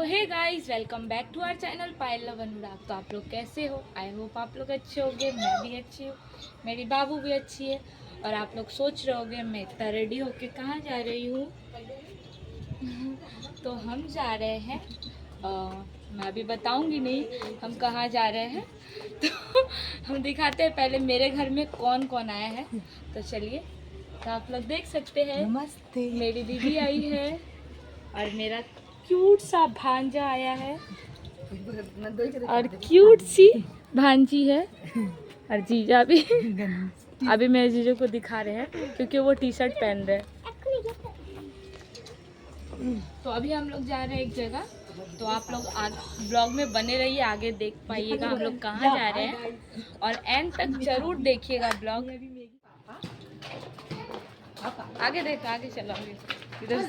Hey guys, welcome back to our channel Payal love Anurag. तो आप लोग कैसे हो? आई होप आप लोग अच्छे होंगे। मैं भी अच्छी हूँ, मेरी बाबू भी अच्छी है। और आप लोग सोच रहे होंगे मैं इतना रेडी होके कहाँ जा रही हूँ। तो हम जा रहे हैं, मैं अभी बताऊंगी नहीं हम कहाँ जा रहे हैं। तो हम दिखाते हैं पहले मेरे घर में कौन कौन आया है। तो चलिए, तो आप लोग देख सकते हैं। नमस्ते। मेरी दीदी आई है और मेरा क्यूट सा भांजा आया है और क्यूट सी भांजी है। और जीजा भी अभी मेरे जीजू को दिखा रहे हैं क्योंकि वो टी शर्ट पहन रहे हैं। तो अभी हम लोग जा रहे हैं एक जगह, तो आप लोग ब्लॉग में बने रहिए, आगे देख पाइएगा हम लोग कहाँ जा रहे हैं और एंड तक जरूर देखिएगा ब्लॉग। आगे देखो, आगे चलो, आगे इधर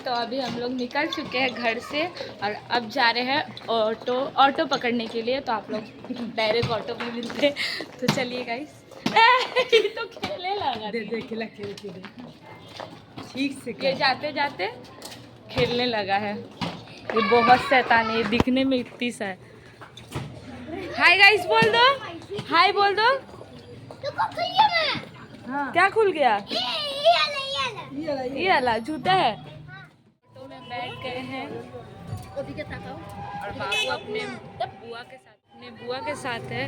तो अभी हम लोग निकल चुके हैं घर से और अब जा रहे हैं ऑटो पकड़ने के लिए। तो आप लोग डायरेक्ट ऑटो में मिलते हैं। तो चलिए गाइस। तो खेलने लगा, खेले ठीक से ये जाते जाते खेलने लगा है। ये बहुत शैतान है, ये दिखने में इतनी सा है। हाय गाइस बोल दो, हाय बोल दो। हाँ। क्या खुल गया? ये वाला जूता है। तो में बैठ गए हैं और बाबू अपने बुआ के साथ है।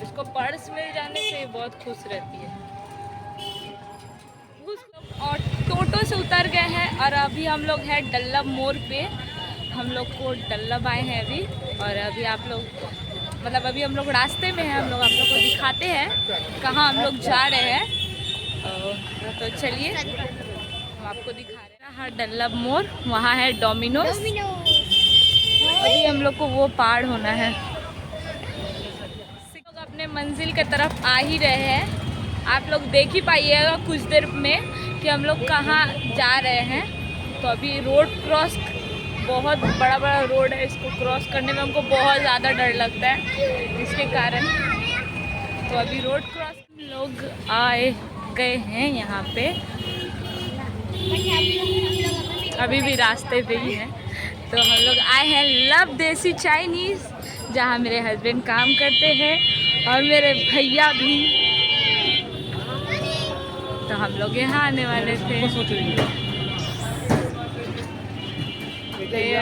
इसको पर्स मिल जाने से बहुत खुश रहती है। और टोटो से उतर गए हैं और अभी हम लोग हैं डल्लब मोड़ पे। हम लोग को डल्लब आए हैं अभी, और अभी आप लोग अभी हम लोग रास्ते में हैं। हम लोग आप लोग को दिखाते हैं कहाँ हम लोग जा रहे हैं। तो चलिए हम आपको दिखा रहे हैं। हाँ, डल्लब मोड़, वहाँ है डोमिनोज। अभी हम लोग को वो पार होना है। लोग अपने मंजिल के तरफ आ ही रहे हैं। आप लोग देख ही पाइएगा कुछ देर में कि हम लोग कहाँ जा रहे हैं। तो अभी रोड क्रॉस, बहुत बड़ा बड़ा रोड है, इसको क्रॉस करने में हमको बहुत ज़्यादा डर लगता है इसके कारण। तो अभी रोड क्रॉस लोग आए गए हैं यहाँ पे, अभी भी रास्ते पे ही हैं। तो हम लोग आए हैं लव देसी चाइनीज़, जहाँ मेरे हस्बैंड काम करते हैं और मेरे भैया भी। तो हम लोग यहाँ आने वाले थे। भैया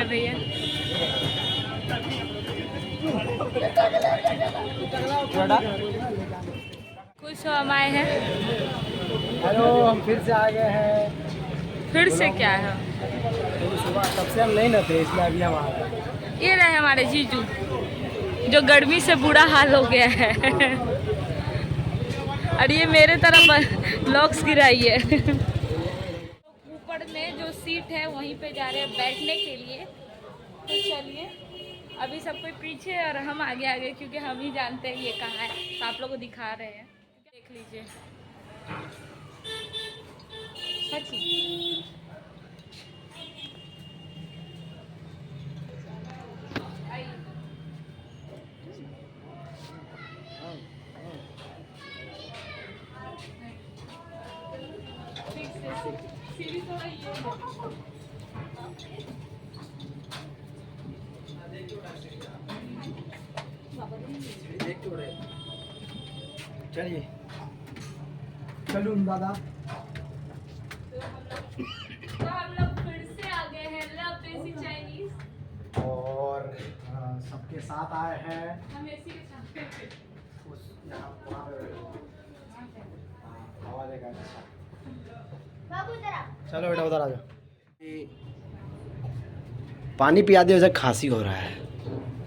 कुछ हम आए हैं। हेलो, हम फिर से आ गए हैं। फिर से क्या है? तो सुबह तब से हम नहीं ना थे, इसलिए अभी हम आ गए। ये रहे हमारे जीजू, जो गर्मी से बुरा हाल हो गया है। और ये मेरे तरफ लॉक्स गिराई है। ऊपर में जो सीट है वहीं पे जा रहे हैं बैठने के लिए। तो चलिए, अभी सब कोई पीछे और हम आगे आगे, क्योंकि हम ही जानते हैं ये कहाँ है। तो आप लोगों को दिखा रहे हैं, देख लीजिए। चलिए चलूँ दादा। तो हम लोग फिर से आ गए हैं लव देसी चाइनीज, और सबके साथ आए हैं। हम इसी के साथ उस यहाँ वहाँ पे हवा देगा। चलो बेटा उधर आ जाओ। पानी पिया दे, वैसे खांसी हो रहा है।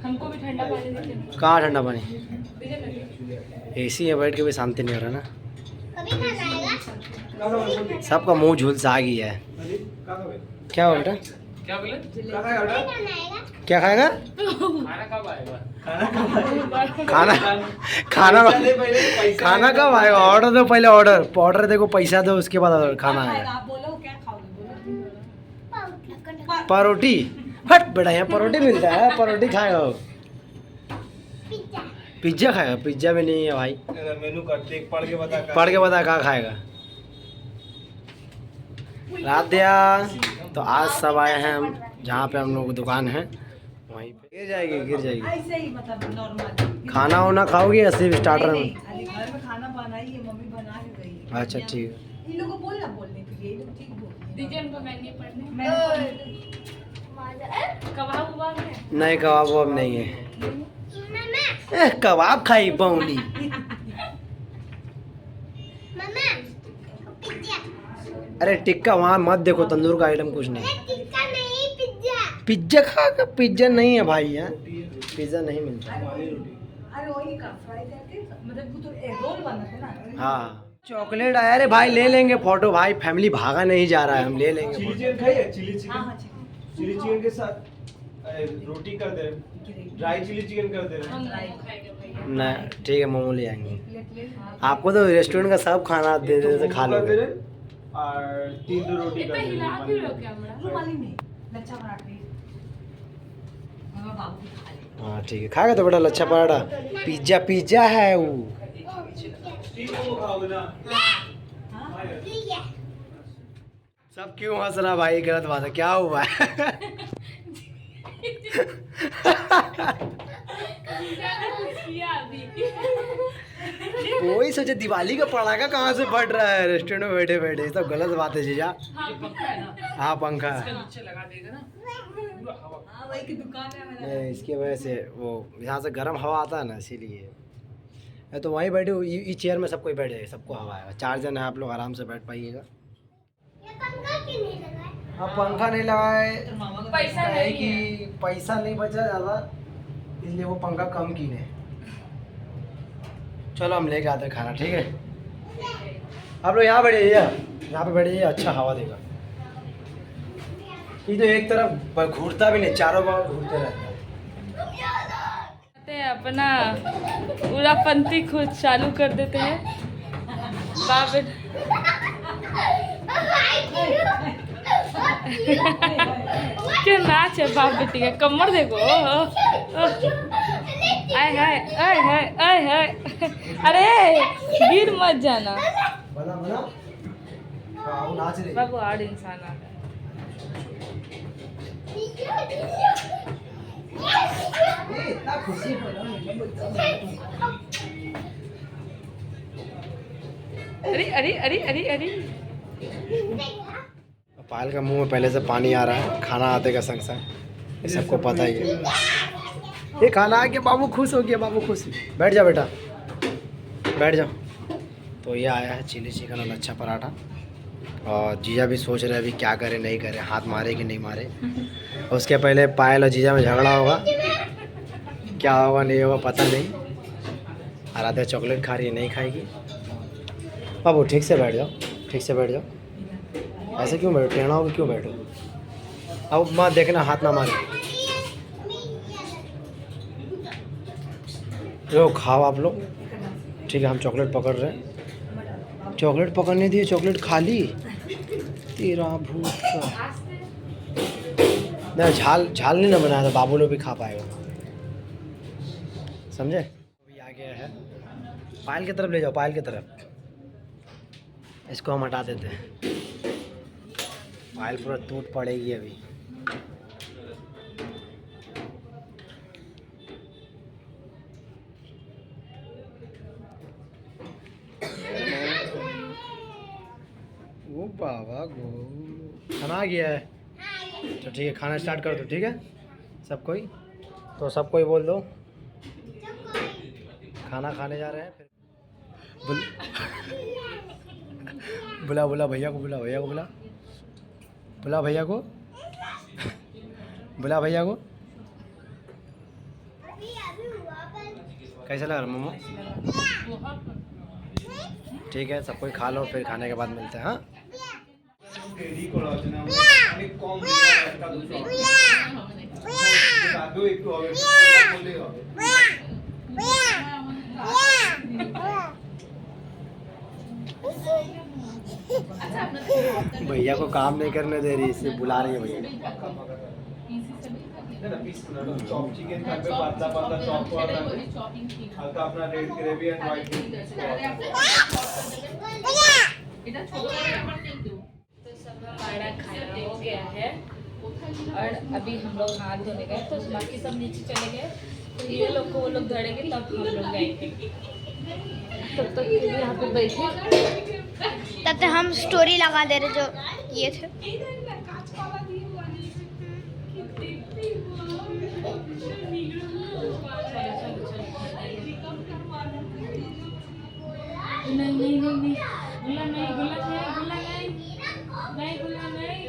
हमको भी ठंडा पानी दीजिए। कहाँ ठंडा पानी? एसी है, बैठ के भी शांति नहीं हो रहा ना। सबका मुंह झुलसा आ गया है। क्या हो बेटा? क्या बोले? क्या खाएगा? खाना कब आएगा? खाना खाना खाना कब आएगा? ऑर्डर दो पहले, ऑर्डर देखो, पैसा दो, उसके बाद खाना आएगा। परोठी? हट बेटा, यहाँ परोठी मिलता है, परोठी खाएगा। पिज्जा खाएगा? पिज्जा भी नहीं है भाई। मेनू कर देख, पढ़ के बता कहाँ खाएगा? राधिया। तो आज सब आए हैं हम जहाँ पे हम लोग की दुकान है वहीं पे। गिर जाएगी गिर जाएगी। ऐसे ही मतलब नॉर्मल खाना वाना खाओगी या सिर्फ स्टार्टर में? नहीं, अरे घर में खाना बनाई है, मम्मी बना के गई है। अच्छा ठीक है। इन लोगों को बोलना बोलने के लिए, ये लोग ठीक बोलते हैं। दीजिए उनको मेन्यू पढ़ने। मैं कबाब उबाब है? नहीं कबाब वबाब नहीं है। कबाब खाई पौनी। अरे टिक्का वहाँ मत देखो, तंदूर का आइटम कुछ नहीं। पिज्जा खा कर? पिज्जा नहीं है भाई, यहाँ पिज्जा नहीं मिलता। अरे वही का फ्राई करके मतलब वो तो एग रोल बना था ना। हाँ चॉकलेट आया। अरे भाई ले लेंगे फोटो, भाई फैमिली भागा नहीं जा रहा है, हम ले लेंगे चिली फोटो। चिकन खाइए, चिली हाँ हाँ चिकन। चिली चिकन के साथ रोटी कर दे, ड्राई चिली चिकन कर दे। हम नहीं खाएंगे भैया। नहीं ठीक है, मोमो ले आएंगे। प्लेट ले आपको तो रेस्टोरेंट का सब खाना दे देते खा लोगे। और 3 रोटी इतना कर हिला क्यों रहे हो दे। कैमरा? रुमाली में लच्छा पराठा मम्मा बाबू भी खा ले। हाँ ठीक है, खाएगा तो बेटा लच्छा पराठा। पिज्जा पिज्जा है वो। खाओगे ना? सब क्यों हंस रहा भाई? गलत बात है, क्या हुआ है? किया अभी। कोई सोचे दिवाली का पटाखा कहाँ से फट रहा है रेस्टोरेंट में बैठे बैठे? सब गलत बात है जीजा। हाँ पंखा है। हाँ वही की दुकान है मेरा। नहीं इसकी वजह से वो यहाँ से गर्म हवा आता है ना, इसीलिए। मैं तो वहीं बैठे हूँ, इस चेयर में सब कोई बैठे है, सबको हवा है। 4 जन है, आप लोग आराम से बैठ पाइएगा। हाँ पंखा नहीं लगाए तो मामा का पैसा है नहीं कि है। पैसा नहीं बचा ज़्यादा, इसलिए वो पंखा कम कीने। चलो हम लेके आते हैं खाना, ठीक है? आप लोग यहाँ बैठिए, यहाँ पे बैठिए, अच्छा हवा देगा। ये तो एक तरफ घूरता भी नहीं, चारों बार घूरते रहता है। अपना पूरा पंथी खुद चालू कर देते हैं। बाप क्या नाच है बाप बेटी का, कमर देखो। आय हाय आय हाय आय हाय। अरे गिर मत जाना बना बना। हाँ वो नाच रही। बाबू, आड़ इंसान आ गया। इतना खुशी अरे अरे अरे अरे अरे। पायल का मुंह में पहले से पानी आ रहा है, खाना आते का संग संग, ये सबको पता ही है। ये खाना आ गया, बाबू खुश हो गया, बाबू खुश। बैठ जा बेटा, बैठ जाओ। तो ये आया है चिली चिकन और लच्छा पराठा, और जीजा भी सोच रहे हैं अभी क्या करे नहीं करे, हाथ मारे कि नहीं मारे। उसके पहले पायल और जीजा में झगड़ा होगा, क्या होगा नहीं होगा पता नहीं। आराध्या चॉकलेट खा रही है, नहीं खाएगी। बाबू ठीक से बैठ जाओ, ठीक से बैठ जाओ। ऐसे क्यों बैठो? टेढ़ा होकर क्यों बैठो? अब मत देखना, हाथ ना मारे। लो खाओ आप लोग, ठीक है? हम चॉकलेट पकड़ रहे हैं। चॉकलेट पकड़ने दिए, चॉकलेट खा ली। तेरा भूत का नहीं, झाल नहीं ना बनाया था, बाबू लोग भी खा पाएगा, समझे? अभी आ गया है, पायल की तरफ ले जाओ, पायल की तरफ। इसको हम हटा देते हैं, पायल पूरा टूट पड़ेगी अभी। ओ बाबा गो, खाना आ गया है तो ठीक है, खाना स्टार्ट कर दो, ठीक है? सब कोई तो सब कोई बोल दो खाना खाने जा रहे हैं। फिर बुला बुला भैया को, बुला भैया को, बुला बुला भैया को, बुला भैया को। कैसा लग रहा मोमो? ठीक है, सब कोई खा लो, फिर खाने के बाद मिलते हैं। हाँ भैया को काम नहीं करने दे रही, इससे बुला रही है भैया। चॉप चिकन घर पे पातला पातला चॉप वाला हल्का अपना रेड ग्रेवी एंड व्हाइट। तो सब हम गया है और अभी हम लोग हाथ धोने गए तो बाकी सब नीचे चले गए, तो ये लोग को वो लोग धड़ेंगे तब हम लोग जाएंगे। तब तक के लिए यहाँ पे बैठे। तब तक हम स्टोरी लगा दे रहे जो ये थे। नहीं नहीं नहीं नहीं, गुल्ला नहीं, गुल्ला नहीं, गुल्ला नहीं, नहीं गुल्ला नहीं।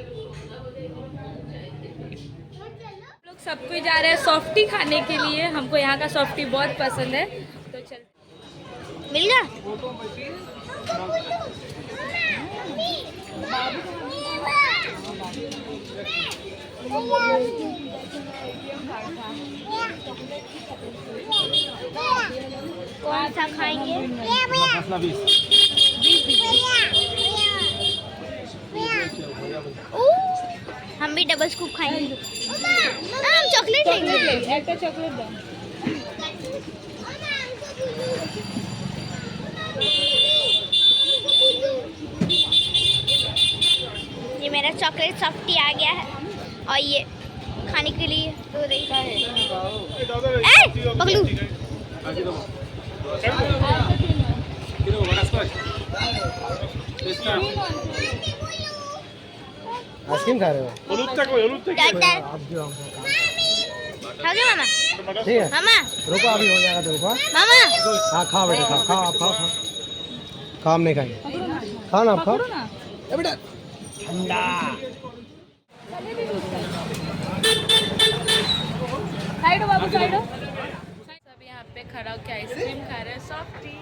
लोग सब कोई जा रहे हैं सॉफ्टी खाने के लिए, हमको यहाँ का सॉफ्टी बहुत पसंद है, तो चल। मिल गया? कौन सा खाएंगे? हम भी डबल स्कूप खाएंगे। हम चॉकलेट लेंगे। एक चॉकलेट दो। ये मेरा चॉकलेट सॉफ्टी आ गया है और ये खाने के लिए तो रही है। पगलू आइसक्रीम खा रहे हो? डॉक्टर आप जो हमको खा गए मामा? ठीक है, मामा रुको अभी हो जाएगा तेरे को। मामा हाँ खाओ बेटा, खाओ खाओ, आप खाओ खाओ। खाओ, हम नहीं खाएंगे। खाओ ना, आप खाओ। ए बेटा ठंडा। साइड हो बाबू, साइड हो। सब यहाँ पे खड़ा होकर आइसक्रीम खा रहे हैं सॉफ्टी।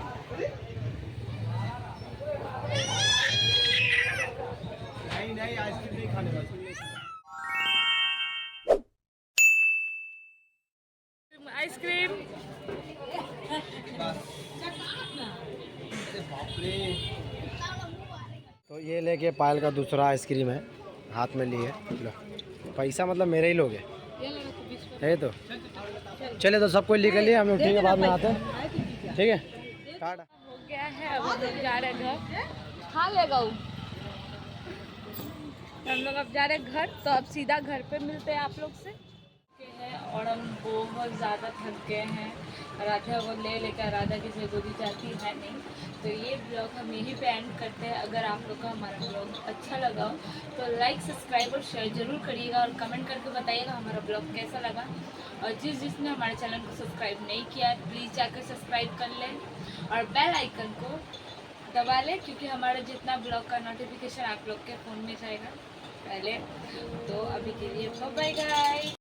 नहीं आइसक्रीम नहीं खाने वाला। आइसक्रीम तो ये लेके पायल का दूसरा आइसक्रीम है, हाथ में लिए। लो पैसा मतलब मेरे ही लोग है तो। चले तो सब कोई लेकर लिए, हम लोग ठीक है बाद में आते हैं, ठीक है। टाटा। हो गया है, अब हम लोग जा रहे हैं घर। खा लेगा वो। हम लोग अब जा रहे हैं घर, तो अब सीधा घर पे मिलते हैं आप लोग से। और हम बहुत ज़्यादा थक गए हैं। राधा को ले लेकर राधा की जरूरी जाती है नहीं, तो ये ब्लॉग हम यहीं पे एंड करते हैं। अगर आप लोग को हमारा ब्लॉग अच्छा लगा हो तो लाइक, सब्सक्राइब और शेयर जरूर करिएगा और कमेंट करके बताइएगा हमारा ब्लॉग कैसा लगा। और जिसने हमारे चैनल को सब्सक्राइब नहीं किया है प्लीज़ जाकर सब्सक्राइब कर लें और बेल आइकन को दबा लें, क्योंकि हमारा जितना ब्लॉग का नोटिफिकेशन आप लोग के फ़ोन में जाएगा पहले। तो अभी के लिए बाय बाय गाइस।